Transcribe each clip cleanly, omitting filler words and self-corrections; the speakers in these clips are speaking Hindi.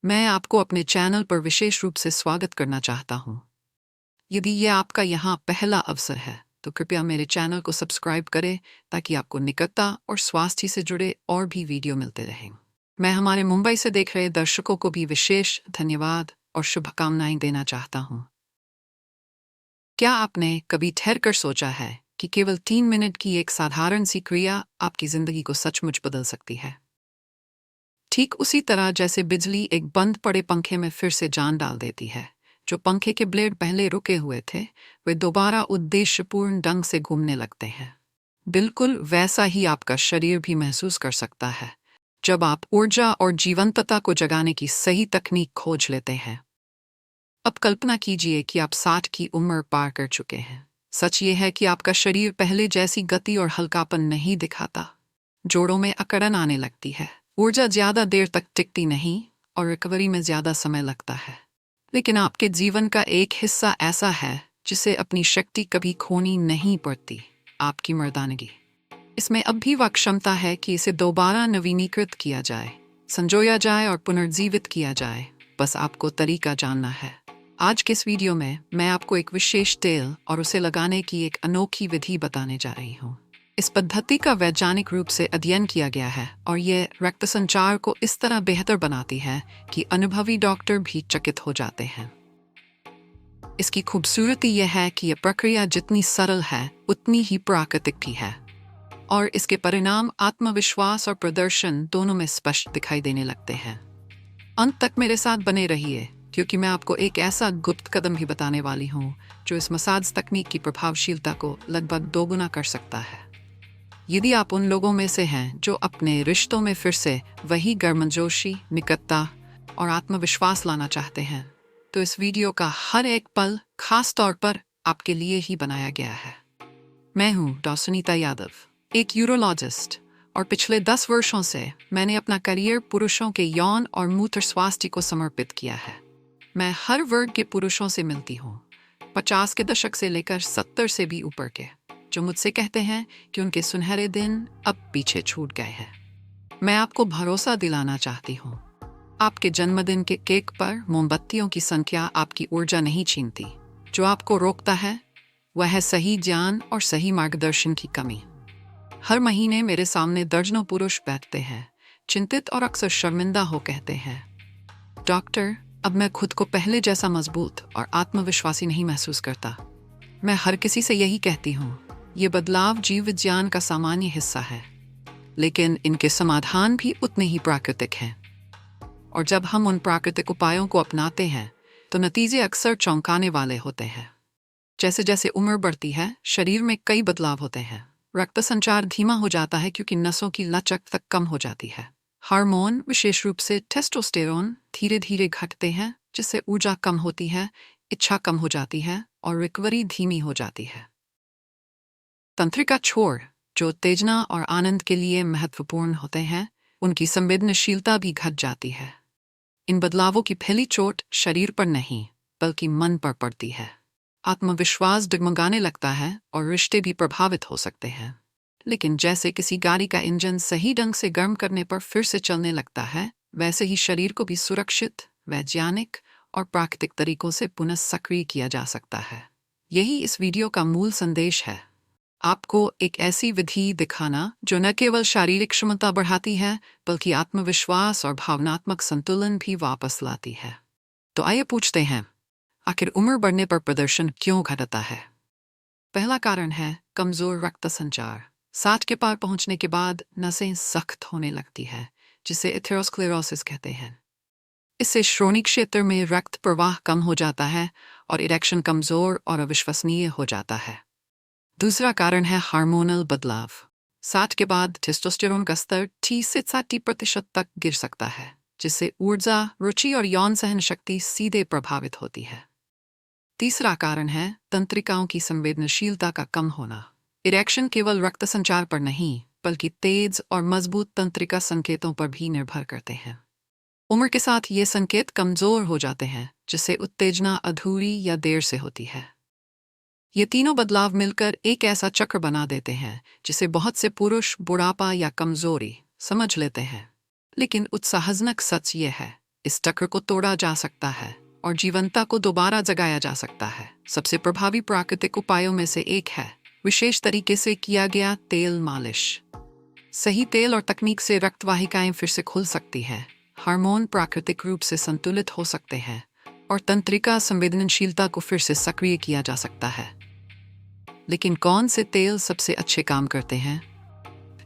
मैं आपको अपने चैनल पर विशेष रूप से स्वागत करना चाहता हूँ। यदि यह आपका यहाँ पहला अवसर है तो कृपया मेरे चैनल को सब्सक्राइब करें ताकि आपको निकटता और स्वास्थ्य से जुड़े और भी वीडियो मिलते रहें। मैं हमारे मुंबई से देख रहे दर्शकों को भी विशेष धन्यवाद और शुभकामनाएं देना चाहता हूँ। क्या आपने कभी ठहरकर सोचा है कि केवल 3 मिनट की एक साधारण सी क्रिया आपकी जिंदगी को सचमुच बदल सकती है? ठीक उसी तरह जैसे बिजली एक बंद पड़े पंखे में फिर से जान डाल देती है। जो पंखे के ब्लेड पहले रुके हुए थे वे दोबारा उद्देश्यपूर्ण ढंग से घूमने लगते हैं। बिल्कुल वैसा ही आपका शरीर भी महसूस कर सकता है जब आप ऊर्जा और जीवंतता को जगाने की सही तकनीक खोज लेते हैं। अब कल्पना कीजिए कि आप 60 की उम्र पार कर चुके हैं। सच ये है कि आपका शरीर पहले जैसी गति और हल्कापन नहीं दिखाता। जोड़ों में अकड़न आने लगती है, ऊर्जा ज्यादा देर तक टिकती नहीं और रिकवरी में ज्यादा समय लगता है। लेकिन आपके जीवन का एक हिस्सा ऐसा है जिसे अपनी शक्ति कभी खोनी नहीं पड़ती, आपकी मर्दानगी। इसमें अब भी वह क्षमता है कि इसे दोबारा नवीनीकृत किया जाए, संजोया जाए और पुनर्जीवित किया जाए। बस आपको तरीका जानना है। आज के इस वीडियो में मैं आपको एक विशेष तेल और उसे लगाने की एक अनोखी विधि बताने जा रही हूँ। इस पद्धति का वैज्ञानिक रूप से अध्ययन किया गया है और यह रक्त संचार को इस तरह बेहतर बनाती है कि अनुभवी डॉक्टर भी चकित हो जाते हैं। इसकी खूबसूरती यह है कि यह प्रक्रिया जितनी सरल है उतनी ही प्राकृतिक भी है और इसके परिणाम आत्मविश्वास और प्रदर्शन दोनों में स्पष्ट दिखाई देने लगते हैं। अंत तक मेरे साथ बने रहिए क्योंकि मैं आपको एक ऐसा गुप्त कदम भी बताने वाली हूँ जो इस मसाज तकनीक की प्रभावशीलता को लगभग दोगुना कर सकता है। यदि आप उन लोगों में से हैं जो अपने रिश्तों में फिर से वही गर्मजोशी, निकटता और आत्मविश्वास लाना चाहते हैं, तो इस वीडियो का हर एक पल खास तौर पर आपके लिए ही बनाया गया है। मैं हूँ डॉ. सुनीता यादव, एक यूरोलॉजिस्ट, और पिछले 10 वर्षों से मैंने अपना करियर पुरुषों के यौन और मूत्र स्वास्थ्य को समर्पित किया है। मैं हर वर्ग के पुरुषों से मिलती हूँ, 50 के दशक से लेकर 70 से भी ऊपर के, जो मुझसे कहते हैं कि उनके सुनहरे दिन अब पीछे छूट गए हैं। मैं आपको भरोसा दिलाना चाहती हूँ, आपके जन्मदिन के केक पर मोमबत्तियों की संख्या आपकी ऊर्जा नहीं छीनती। जो आपको रोकता है वह है सही ज्ञान और सही मार्गदर्शन की कमी। हर महीने मेरे सामने दर्जनों पुरुष बैठते हैं, चिंतित और अक्सर शर्मिंदा हो कहते हैं, डॉक्टर, अब मैं खुद को पहले जैसा मजबूत और आत्मविश्वासी नहीं महसूस करता। मैं हर किसी से यही कहती हूँ, ये बदलाव जीव विज्ञान का सामान्य हिस्सा है, लेकिन इनके समाधान भी उतने ही प्राकृतिक हैं। और जब हम उन प्राकृतिक उपायों को अपनाते हैं तो नतीजे अक्सर चौंकाने वाले होते हैं। जैसे जैसे उम्र बढ़ती है, शरीर में कई बदलाव होते हैं। रक्त संचार धीमा हो जाता है क्योंकि नसों की लचक तक कम हो जाती है। हार्मोन, विशेष रूप से टेस्टोस्टेरोन, धीरे धीरे घटते हैं, जिससे ऊर्जा कम होती है, इच्छा कम हो जाती है और रिकवरी धीमी हो जाती है। तंत्रिका छोर, जो उत्तेजना और आनंद के लिए महत्वपूर्ण होते हैं, उनकी संवेदनशीलता भी घट जाती है। इन बदलावों की पहली चोट शरीर पर नहीं बल्कि मन पर पड़ती है। आत्मविश्वास डगमगाने लगता है और रिश्ते भी प्रभावित हो सकते हैं। लेकिन जैसे किसी गाड़ी का इंजन सही ढंग से गर्म करने पर फिर से चलने लगता है, वैसे ही शरीर को भी सुरक्षित, वैज्ञानिक और प्राकृतिक तरीकों से पुनः सक्रिय किया जा सकता है। यही इस वीडियो का मूल संदेश है, आपको एक ऐसी विधि दिखाना जो न केवल शारीरिक क्षमता बढ़ाती है बल्कि आत्मविश्वास और भावनात्मक संतुलन भी वापस लाती है। तो आइए पूछते हैं, आखिर उम्र बढ़ने पर प्रदर्शन क्यों घटता है? पहला कारण है कमजोर रक्त संचार। 60 के पार पहुंचने के बाद नसें सख्त होने लगती है, जिसे एथेरोस्क्लेरोसिस कहते हैं। इससे श्रोणि क्षेत्र में रक्त प्रवाह कम हो जाता है और इरेक्शन कमजोर और अविश्वसनीय हो जाता है। दूसरा कारण है हार्मोनल बदलाव। 60 के बाद टेस्टोस्टेरोन का स्तर 30 से 60% तक गिर सकता है, जिससे ऊर्जा, रुचि और यौन सहन शक्ति सीधे प्रभावित होती है। तीसरा कारण है तंत्रिकाओं की संवेदनशीलता का कम होना। इरेक्शन केवल रक्त संचार पर नहीं बल्कि तेज और मजबूत तंत्रिका संकेतों पर भी निर्भर करते हैं। उम्र के साथ ये संकेत कमजोर हो जाते हैं, जिससे उत्तेजना अधूरी या देर से होती है। ये तीनों बदलाव मिलकर एक ऐसा चक्र बना देते हैं जिसे बहुत से पुरुष बुढ़ापा या कमजोरी समझ लेते हैं। लेकिन उत्साहजनक सच ये है, इस चक्र को तोड़ा जा सकता है और जीवंतता को दोबारा जगाया जा सकता है। सबसे प्रभावी प्राकृतिक उपायों में से एक है विशेष तरीके से किया गया तेल मालिश। सही तेल और तकनीक से रक्त वाहिकाएं फिर से खुल सकती है, हार्मोन प्राकृतिक रूप से संतुलित हो सकते हैं और तंत्रिका संवेदनशीलता को फिर से सक्रिय किया जा सकता है। लेकिन कौन से तेल सबसे अच्छे काम करते हैं?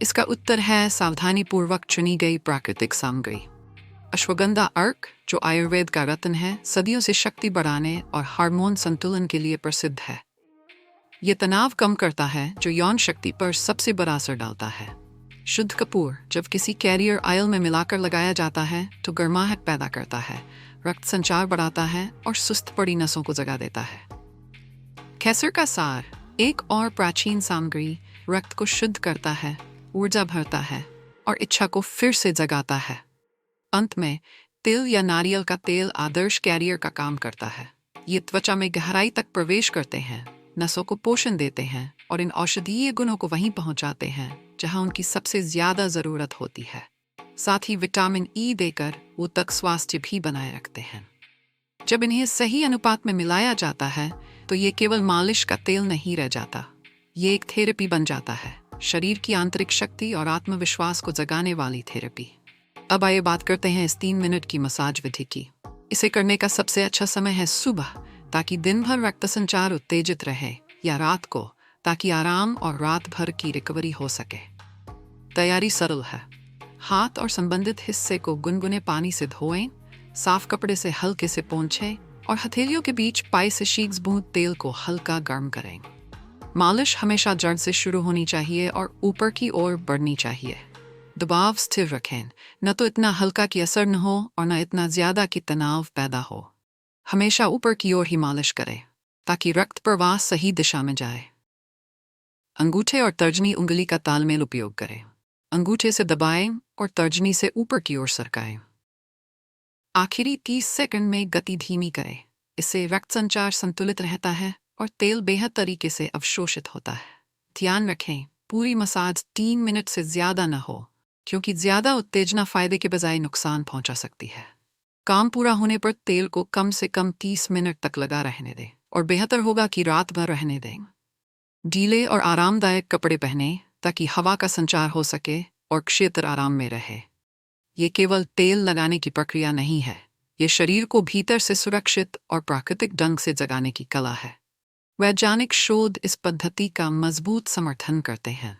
इसका उत्तर है सावधानीपूर्वक चुनी गई प्राकृतिक सामग्री। अश्वगंधा अर्क, जो आयुर्वेद का रत्न है, सदियों से शक्ति बढ़ाने और हार्मोन संतुलन के लिए प्रसिद्ध है। ये तनाव कम करता है जो यौन शक्ति पर सबसे बड़ा असर डालता है। शुद्ध कपूर जब किसी कैरियर ऑयल में मिलाकर लगाया जाता है तो गर्माहट पैदा करता है, रक्त संचार बढ़ाता है और सुस्त पड़ी नसों को जगा देता है। केसर का सार, एक और प्राचीन सामग्री, रक्त को शुद्ध करता है, ऊर्जा भरता है और इच्छा को फिर से जगाता है। अंत में तिल या नारियल का तेल आदर्श कैरियर का काम करता है। ये त्वचा में गहराई तक प्रवेश करते हैं, नसों को पोषण देते हैं और इन औषधीय गुणों को वहीं पहुंचाते हैं जहां उनकी सबसे ज्यादा जरूरत होती है। साथ ही विटामिन ई देकर वो तक स्वास्थ्य भी बनाए रखते हैं। जब इन्हें सही अनुपात में मिलाया जाता है तो ये केवल मालिश का तेल नहीं रह जाता, ये एक थेरेपी बन जाता है, शरीर की आंतरिक शक्ति और आत्मविश्वास को जगाने वाली थेरेपी। अब आइए बात करते हैं इस 3 मिनट की मसाज विधि की। इसे करने का सबसे अच्छा समय है सुबह, ताकि दिन भर रक्त संचार उत्तेजित रहे, या रात को, ताकि आराम और रात भर की रिकवरी हो सके। तैयारी सरल है। हाथ और संबंधित हिस्से को गुनगुने पानी से धोएं, साफ कपड़े से हल्के से पोंछें और हथेलियों के बीच पाई से 6 बूंद तेल को हल्का गर्म करें। मालिश हमेशा जड़ से शुरू होनी चाहिए और ऊपर की ओर बढ़नी चाहिए। दबाव स्थिर रखें, न तो इतना हल्का कि असर न हो और न इतना ज्यादा कि तनाव पैदा हो। हमेशा ऊपर की ओर ही मालिश करें ताकि रक्त प्रवाह सही दिशा में जाए। अंगूठे और तर्जनी उंगली का तालमेल उपयोग करें। अंगूठे से दबाएं और तर्जनी से ऊपर की ओर सरकाएं। आखिरी 30 सेकंड में गति धीमी करें। इससे रक्त संचार संतुलित रहता है और तेल बेहद तरीके से अवशोषित होता है। ध्यान रखें, पूरी मसाज 3 मिनट से ज्यादा न हो, क्योंकि ज्यादा उत्तेजना फायदे के बजाय नुकसान पहुंचा सकती है। काम पूरा होने पर तेल को कम से कम 30 मिनट तक लगा रहने दें और बेहतर होगा कि रात भर रहने दें। ढीले और आरामदायक कपड़े पहनें ताकि हवा का संचार हो सके और क्षेत्र आराम में रहे। ये केवल तेल लगाने की प्रक्रिया नहीं है, ये शरीर को भीतर से सुरक्षित और प्राकृतिक ढंग से जगाने की कला है। वैज्ञानिक शोध इस पद्धति का मजबूत समर्थन करते हैं।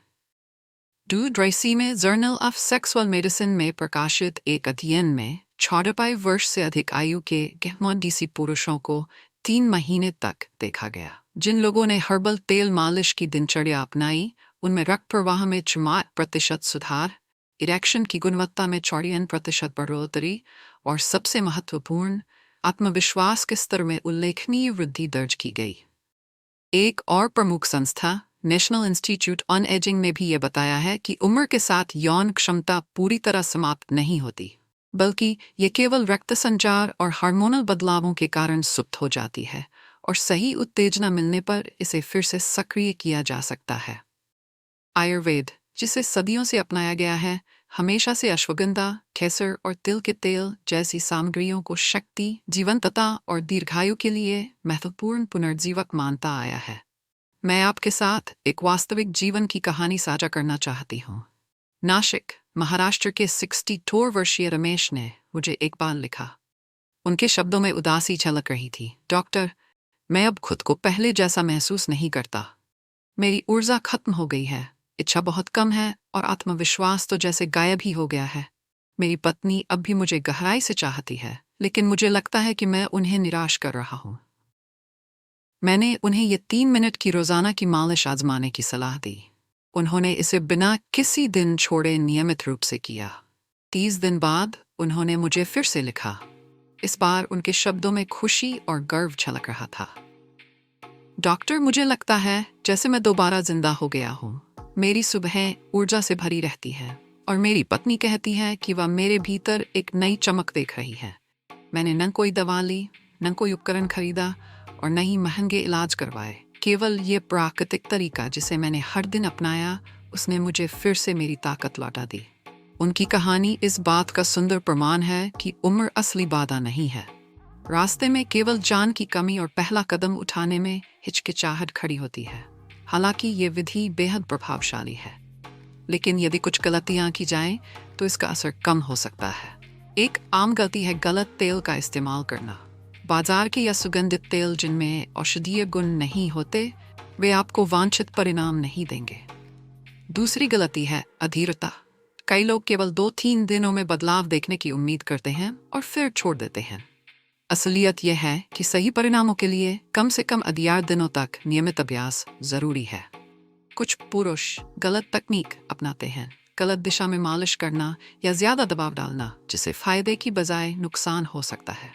डू ड्राइसी में जर्नल ऑफ सेक्सुअल मेडिसिन में प्रकाशित एक अध्ययन में 65 वर्ष से अधिक आयु के गहमोडीसी पुरुषों को 3 महीने तक देखा गया। जिन लोगों ने हर्बल तेल मालिश की दिनचर्या अपनाई, उनमें रक्त प्रवाह में 64% सुधार, इरेक्शन की गुणवत्ता में 54% बढ़ोतरी और सबसे महत्वपूर्ण, आत्मविश्वास के स्तर में उल्लेखनीय वृद्धि दर्ज की गई। एक और प्रमुख संस्था नेशनल इंस्टीट्यूट ऑन एजिंग ने भी ये बताया है कि उम्र के साथ यौन क्षमता पूरी तरह समाप्त नहीं होती, बल्कि ये केवल रक्त संचार और हार्मोनल बदलावों के कारण सुप्त हो जाती है और सही उत्तेजना मिलने पर इसे फिर से सक्रिय किया जा सकता है। आयुर्वेद, जिसे सदियों से अपनाया गया है, हमेशा से अश्वगंधा, केसर और तिल के तेल जैसी सामग्रियों को शक्ति, जीवंतता और दीर्घायु के लिए महत्वपूर्ण पुनर्जीवक मानता आया है। मैं आपके साथ एक वास्तविक जीवन की कहानी साझा करना चाहती हूँ। नासिक, महाराष्ट्र के 64 वर्षीय रमेश ने मुझे एक बार लिखा। उनके शब्दों में उदासी झलक रही थी। डॉक्टर, मैं अब खुद को पहले जैसा महसूस नहीं करता। मेरी ऊर्जा खत्म हो गई है, इच्छा बहुत कम है और आत्मविश्वास तो जैसे गायब ही हो गया है। मेरी पत्नी अब भी मुझे गहराई से चाहती है, लेकिन मुझे लगता है कि मैं उन्हें निराश कर रहा हूँ। मैंने उन्हें ये 3 मिनट की रोजाना की मालिश आजमाने की सलाह दी। उन्होंने इसे बिना किसी दिन छोड़े नियमित रूप से किया। 30 दिन बाद उन्होंने मुझे फिर से लिखा। इस बार उनके शब्दों में खुशी और गर्व झलक रहा था। डॉक्टर, मुझे लगता है जैसे मैं दोबारा जिंदा हो गया हूँ। मेरी सुबहें ऊर्जा से भरी रहती है और मेरी पत्नी कहती है कि वह मेरे भीतर एक नई चमक देख रही है। मैंने न कोई दवा ली, न कोई उपकरण खरीदा और न ही महंगे इलाज करवाए। केवल ये प्राकृतिक तरीका जिसे मैंने हर दिन अपनाया, उसने मुझे फिर से मेरी ताकत लौटा दी। उनकी कहानी इस बात का सुंदर प्रमाण है कि उम्र असली बाधा नहीं है। रास्ते में केवल जान की कमी और पहला कदम उठाने में हिचकिचाहट खड़ी होती है। हालांकि ये विधि बेहद प्रभावशाली है, लेकिन यदि कुछ गलतियां की जाएं तो इसका असर कम हो सकता है। एक आम गलती है गलत तेल का इस्तेमाल करना। बाजार के या सुगंधित तेल जिनमें औषधीय गुण नहीं होते, वे आपको वांछित परिणाम नहीं देंगे। दूसरी गलती है अधीरता। कई लोग केवल 2-3 दिनों में बदलाव देखने की उम्मीद करते हैं और फिर छोड़ देते हैं। असलियत यह है कि सही परिणामों के लिए कम से कम 11 दिनों तक नियमित अभ्यास जरूरी है। कुछ पुरुष गलत तकनीक अपनाते हैं, गलत दिशा में मालिश करना या ज्यादा दबाव डालना, जिससे फायदे की बजाय नुकसान हो सकता है।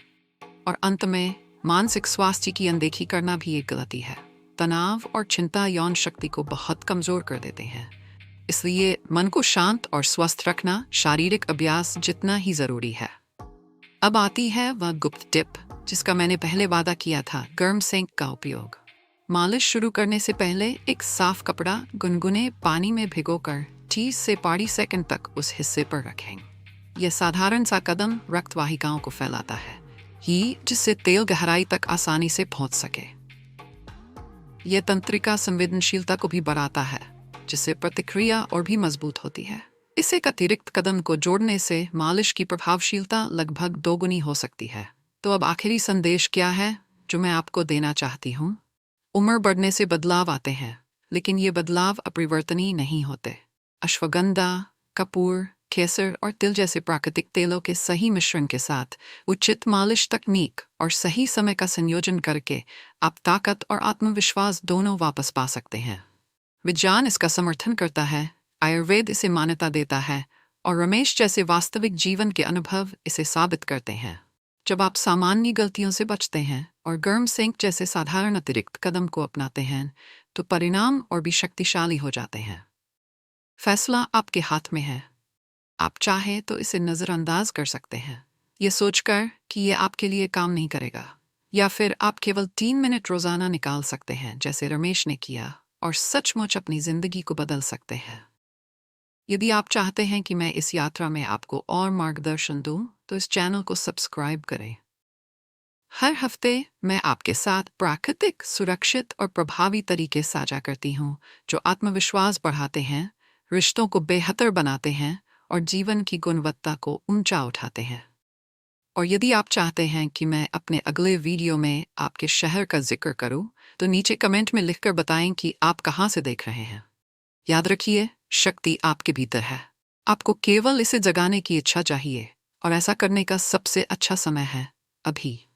और अंत में मानसिक स्वास्थ्य की अनदेखी करना भी एक गलती है। तनाव और चिंता यौन शक्ति को बहुत कमजोर कर देते हैं। इसलिए मन को शांत और स्वस्थ रखना शारीरिक अभ्यास जितना ही जरूरी है। अब आती है वह गुप्त टिप जिसका मैंने पहले वादा किया था, गर्म सेंक का उपयोग। मालिश शुरू करने से पहले एक साफ कपड़ा गुनगुने पानी में भिगोकर 30 से 40 सेकंड तक उस हिस्से पर रखें। यह साधारण सा कदम रक्त वाहिकाओं को फैलाता है, जिससे तेल गहराई तक आसानी से पहुंच सके। यह तंत्रिका संवेदनशीलता को भी बढ़ाता है, जिससे प्रतिक्रिया और भी मजबूत होती है। इस एक अतिरिक्त कदम को जोड़ने से मालिश की प्रभावशीलता लगभग 2 गुनी हो सकती है। तो अब आखिरी संदेश क्या है जो मैं आपको देना चाहती हूँ? उम्र बढ़ने से बदलाव आते हैं, लेकिन ये बदलाव अपरिवर्तनीय नहीं होते। अश्वगंधा, कपूर, केसर और तिल जैसे प्राकृतिक तेलों के सही मिश्रण के साथ उचित मालिश तकनीक और सही समय का संयोजन करके आप ताकत और आत्मविश्वास दोनों वापस पा सकते हैं। विज्ञान इसका समर्थन करता है, आयुर्वेद इसे मान्यता देता है और रमेश जैसे वास्तविक जीवन के अनुभव इसे साबित करते हैं। जब आप सामान्य गलतियों से बचते हैं और गर्म सेंक जैसे साधारण अतिरिक्त कदम को अपनाते हैं, तो परिणाम और भी शक्तिशाली हो जाते हैं। फैसला आपके हाथ में है। आप चाहे तो इसे नज़रअंदाज कर सकते हैं, ये सोचकर कि ये आपके लिए काम नहीं करेगा, या फिर आप केवल 3 मिनट रोजाना निकाल सकते हैं जैसे रमेश ने किया और सचमुच अपनी जिंदगी को बदल सकते हैं। यदि आप चाहते हैं कि मैं इस यात्रा में आपको और मार्गदर्शन दूं, तो इस चैनल को सब्सक्राइब करें। हर हफ्ते मैं आपके साथ प्राकृतिक, सुरक्षित और प्रभावी तरीके साझा करती हूं जो आत्मविश्वास बढ़ाते हैं, रिश्तों को बेहतर बनाते हैं और जीवन की गुणवत्ता को ऊंचा उठाते हैं। और यदि आप चाहते हैं कि मैं अपने अगले वीडियो में आपके शहर का जिक्र करूं, तो नीचे कमेंट में लिखकर बताएं कि आप कहां से देख रहे हैं। याद रखिए, शक्ति आपके भीतर है। आपको केवल इसे जगाने की इच्छा चाहिए, और ऐसा करने का सबसे अच्छा समय है अभी।